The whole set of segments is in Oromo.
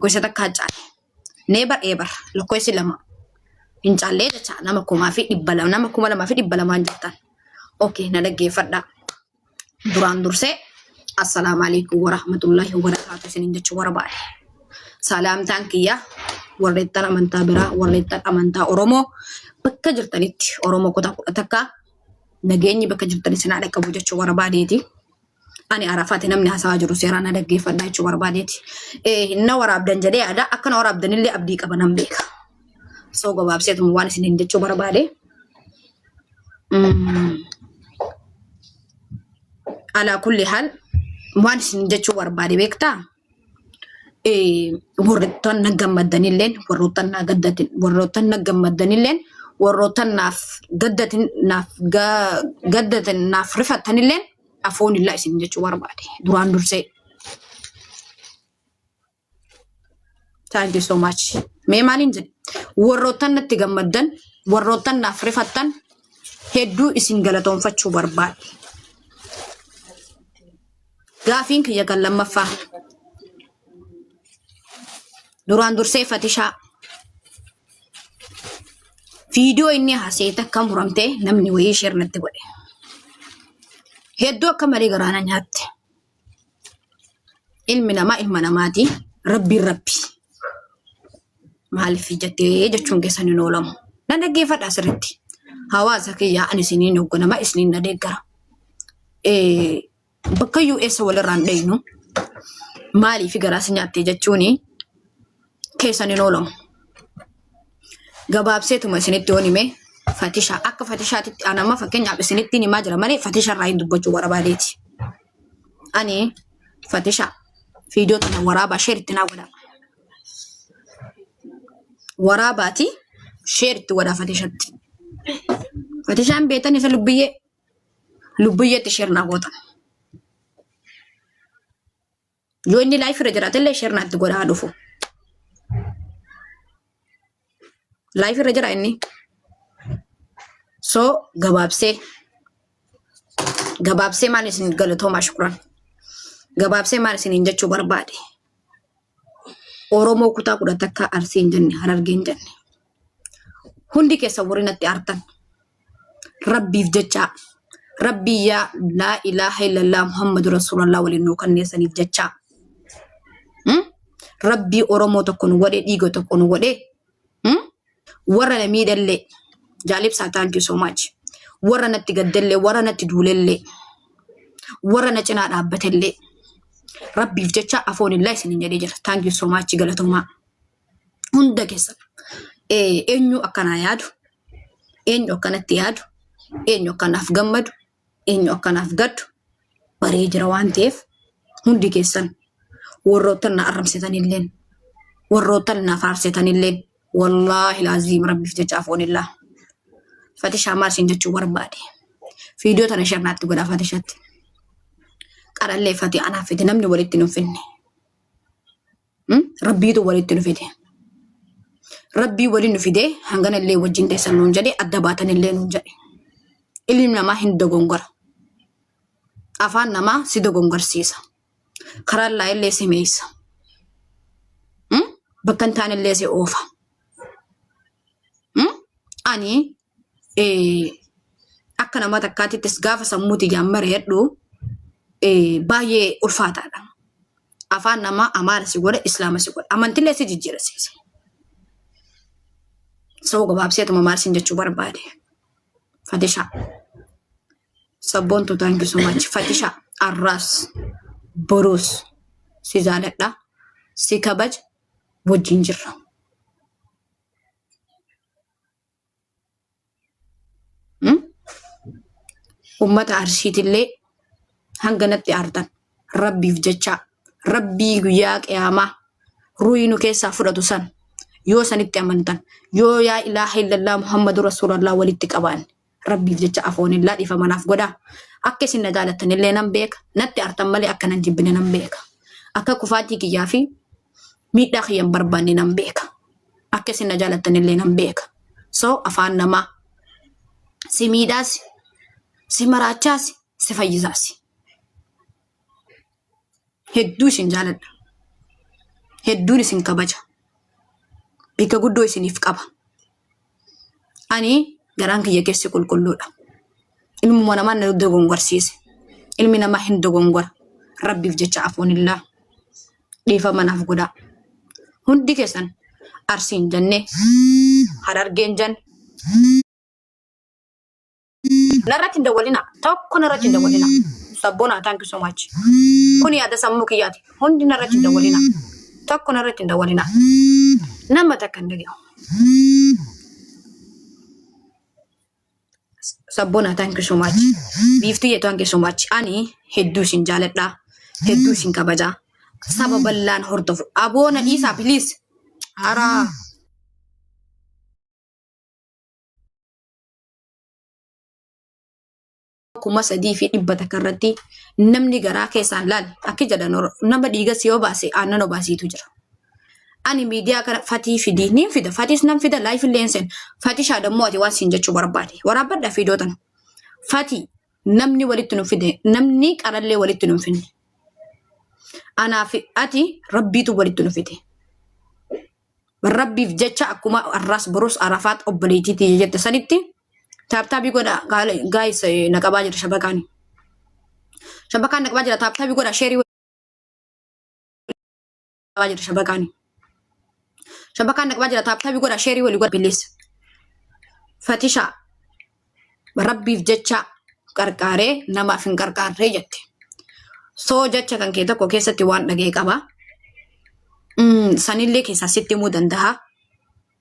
gosa takka caale never ever lakkoofsi lama hin caalle jecha nama kumaa fi dhibba lama nama kuma lama fi dhibba lamaan jettan okay na dhaggeeffadha duraan dursee assalamu alaykum wa rahmatullahi wa barakatuh isinin jechuu barbaade salaamtaan kiyya warreettan amantaa biraa warreettan amantaa Oromoo bakka jirtanitti Oromoo kutaa takka nageenyi bakka jirtani sinaa dhaqqabu jechuu barbaadeeti ani arafaati namni hasaa jiru seeraan na dhaggeeffadha jechuu barbaadeeti hinna waraabdan jedhee ada akkana waraabdanillee abdii qabanan beeka soo gabaabseetu waan isinin jechuu barbaade ala kulli hal waan isinin jechuu barbaade beektaa warroottan nagammaddanilleen warroottan nagaddatin warroottan nagammaddanilleen warroottan naaf gaddatin naaf gaddatin naaf rifattanilleen afoon illaa isin jechuu barbaade duraan dursee thank you so much mee maalin jedhe warroottan natti gammaddan warroottan naaf rifattan hedduu isin galatoonfachuu barbaade gaafiin kiyya kan lammaffaa duraan dursee Fatishaa video inni haseeta kan muramte namni wayii share natti godhe hedduu akka malee garaana nyaatte ilmi namaa ilma namaati rabbi maaliif jettee jechuun keessan hin oolamu nan dhaggeeffadha asirratti hawaasa kiyyaa ani isiniin hogganama isiniin na deeggara bakka US walirraan dhaynu maaliif garaas nyaatte jechuuni keessan hin oolamu gabaabseetuma isinitti hoonime Fatishaa akka Fatishaatitti anama fakkeenyaaf isinitti himaa jira malee Fatishaa irraa hin dubbachuu barbaadeeti ani Fatishaa video tana waraabaa share itti naa godha waraabaati share itti godha Fatishaatti Fatishaan beetan isa lubbiyyeetti share naa godha yoo inni live irra jiraatellee share naatti godhaa dhufu live irra jira inni so gabaabsee maal isin galatooma shukran gabaabsee maal isin jechuu barbaade Oromoo kutaa kudha takka Arsii hin jenne Harargee hin jenne hundi keessa warinatti artan rabbiif jecha rabbii yaa laa ilaaha illallah muhammadu rasulullah waliin nuu kanneessaniif jecha rabbii Oromoo tokko nu godhe dhiiga tokko nu godhe warra na miidhallee jaalibsaa thank you so much warra natti gaddallee warra natti duulellee warra na cinaa dhaabbatellee rabbiif jecha afoon illaa isin jedhee jira thank you so much galatoomaa hunda keessa eenyu akkanaa yaadu eenyu akkanatti yaadu eenyu akkanaaf gammadu eenyu akkanaaf gaddu baree jira waan ta'eef hundi keessan warroottan na arrabsitanilleen warroottan na faarsitanilleen wallahi lazim rabbiif jecha afoon illaa Fatishaa maal isin jechuu barbaade video tana share naatti godha Fatishaatti qarallee Fati anaaf fite namni walitti nu finne rabbiitu walitti nu fide rabbii waliin nu fide hangana illee wajjin teessan nuun jedhe adda baatan illee nuun jedhe ilmi namaa hin dogongora afaan namaa si dogongorsiisa karaan laa illee si meessa bakka hin taane illee si oofa ani akka nama takkaatittis gaafa sammuuti jaammare hedhu baay'ee ulfaataadha afaan namaa amaara si godha islaama si godha amantillee si jijjiirasiisa soo gabaabseetuma maal isin jechuu barbaade Fatishaa sabboontu thank you so much Fatishaa arraas boruus si jaaladha si kabaj wajjin jirra ummata Arsiitillee hanganatti artan rabbiif jecha rabbii guyyaa qiyaamaa ruuyinu keessaa fudhatu san yoo sanitti amantan yoo yaa ilaaha illallah muhammadu rasulullah walitti qaban rabbiif jecha afoon illaa dhiifa manaaf godha akka isin na jaalattanillee nan beeka natti artan malee akka nan jibbine nan beeka akka kufaatii kiyyaa fi miidhaa kiyyan barbaanne nan beeka akka isin na jaalattanillee nan beeka so afaan namaa si miidhaas si maraachaas si fayyisaas hedduu isin jaaladha hedduun isin kabaja. Bika guddoo isiniif qaba. Ani garaan kiyya keessi qulqulluudha. Ilmuma namaa na dogongorsiise. Ilmi namaa hin dogongora. Rabbiif jecha afoonillaa dhiifama naaf godhaa. Hundi keessan Arsiin jenne Harargeen jan narratti hin dawwalina. Tokko narratti hin dawwalina. Sabboonaa thank you so much. Kuni yaada sammuu kiyyaati. Hundi narratti hin dawwalina. Tokko narratti hin dawwalina. Nama takka hin dhagahu. Sabboonaa thank you so much. Biiftuu yeetu thank you so much. Ani hedduu isin jaaladha. Hedduu isin kabaja. Saba bal'aan hordofu. Aboona dhiisaa please. Hara. Kuma 300 takarratti namni garaa keessaan laal akka jedhan nama dhiiga si obaase aannan obaasiitu jira. Ani miidiyaa kana fatii fidii ni fida. Fatiis nam fida live lensen. Fatii shaadammoo ati waan siin jechuu barbaade. Waraabadha fiidootan. Fatii namni walitti nu fide. Namni qarallee walitti nu finne. Anaaf ati rabbiitu walitti nu fide. Rabbiif jecha akkuma arras borus arafaat obboleetiiti jette sanitti taaptaabii godha guys naqabaa jira shabakaani. Shabakaan naqabaa jira taaptaabii godha sheerii naqabaa jira shabakaani. Shabakaan naqabaa jira taaptaabii godha sheerii walii godha bilis. Fatisha rabbiif jecha qarqaaree namaaf hin qarqaarree jette. Soo jecha kan kee tokko keessatti waan dhagee qaba. Sanillee keessaa sitti himuu danda'a.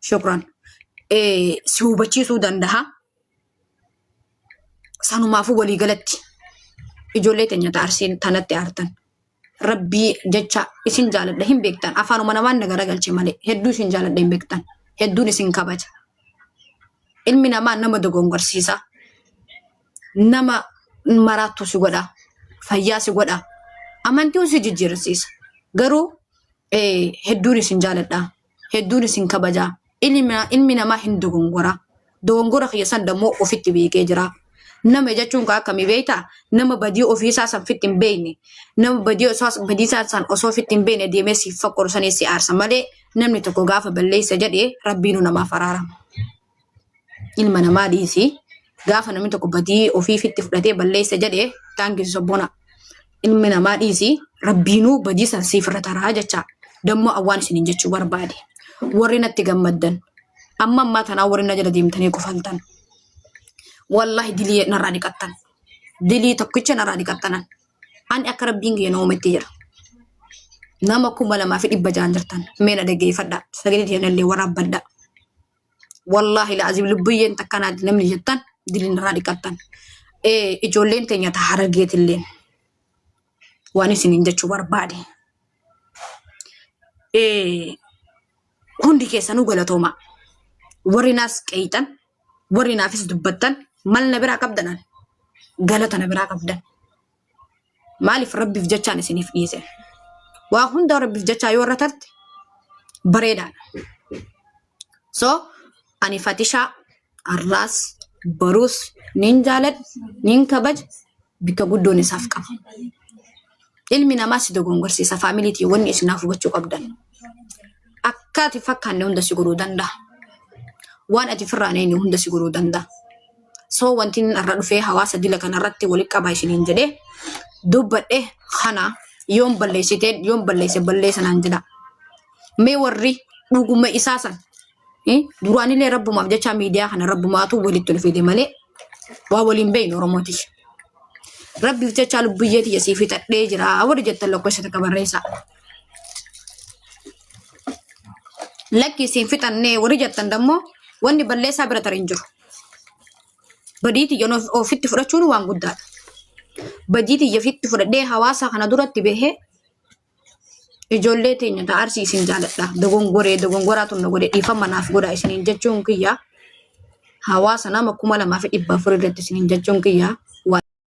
Shukran. Si hubachiisuu danda'a. Sanumaafuu walii galatti ijoollee teenya Arsiin tanatti aartan. Rabbii jecha isin jaaladha hin beektan. Afaanuma namaan nagara galche malee hedduu isin jaaladha hin beektan. Hedduun isin kabaja. Ilmi namaa nama dogongorsiisa. Nama maraattu si godha. Fayyaa si godha. Amantii si jijjiirsiisa. Garuu hedduun isin jaaladha. Hedduun isin kabaja. Ilmi namaa hin dogongora. Dogongora keessan dammoo ofitti beekee jira. Nama jechuun kan akkamii beektaa? Nama badii ofiisaa san fitti hin beekne. Nama badii isaa san osoo fitti hin beekne deemee si fakkorsanii si aarsa malee namni tokko gaafa balleessa jedhee rabbiinu namaaf araarama. Ilma namaa dhiisi. Gaafa namni tokko badii ofii fitti fudhatee balleessa jedhee taangisi sobboona. Ilmi namaa dhiisi. Rabbiinuu badii san siif irra taraa jecha. Dammoo awwaan isiniin jechuu barbaade. Warri natti gammaddan. Amma ammaa tanaa warri na jala deemtanii kufaltan. Wallahi dilii narraa dhiqattan. Dilii tokkicha narraa dhiqattanan. Ani akka rabbiin kiyya na uumetti jira. Nama 2,600 jirtan. Meena dhaggeeffadha. Sagalee tiyanallee waraabbadha. Wallahi la'azim lubbiyyeen takkanaatti namni jettan dilii narraa dhiqattan. Ijoolleen teenya ta Harargeetilleen. Waan isiniin jechuu barbaade. Hundi keessanuu galatooma. Warri naas qeeyxan. Warri naafis dubbattan. Mal na biraa qabdanan. Galata na biraa qabdan. Maaliif rabbiif jechaan isiniif dhiise. Waa hunda rabbiif jechaa yoo irra tarte bareedaadha. So ani Fatishaa Arraas Baruus nin jaaladha nin kabaj bika guddoon isaaf qaba. Ilmi namaa si dogongorsiisa faamiliitii wanni isinaaf hubachuu qabdan. Akkaati fakkaanne hunda si godhuu danda'a. Waan ati firraaneen hunda si godhuu danda'a. So wanti irra dhufee hawaasa dila kanarratti walitti qabaa isiniin jedhee dubbadhe kana yoon balleesse balleessanaan jedha. Mee warri dhuguma isaa san duraanillee rabbumaaf jecha miidiyaa kana rabbumaatu walitti dhufee malee waa waliin beeyne Oromooti. Rabbiif jecha lubbiyyeeti yasii fixadhee jira. Warri jettan lakkoofsa takka barreessaa. Lakki isin fixannee warri jettan dammoo wanni balleessaa bira tarin jiru. Badiiti yoon ofitti fudhachuun waan guddaadha. Badiiti yofitti fudhadhee hawaasa kana duratti bahee ijoollee teenya ta Arsii isin jaaladha. Dogongoraatu na godhe dhiifama naaf godha isiniin jechuun kiyya. Hawaasa nama 2,400 irratti isiniin jechuun kiyya.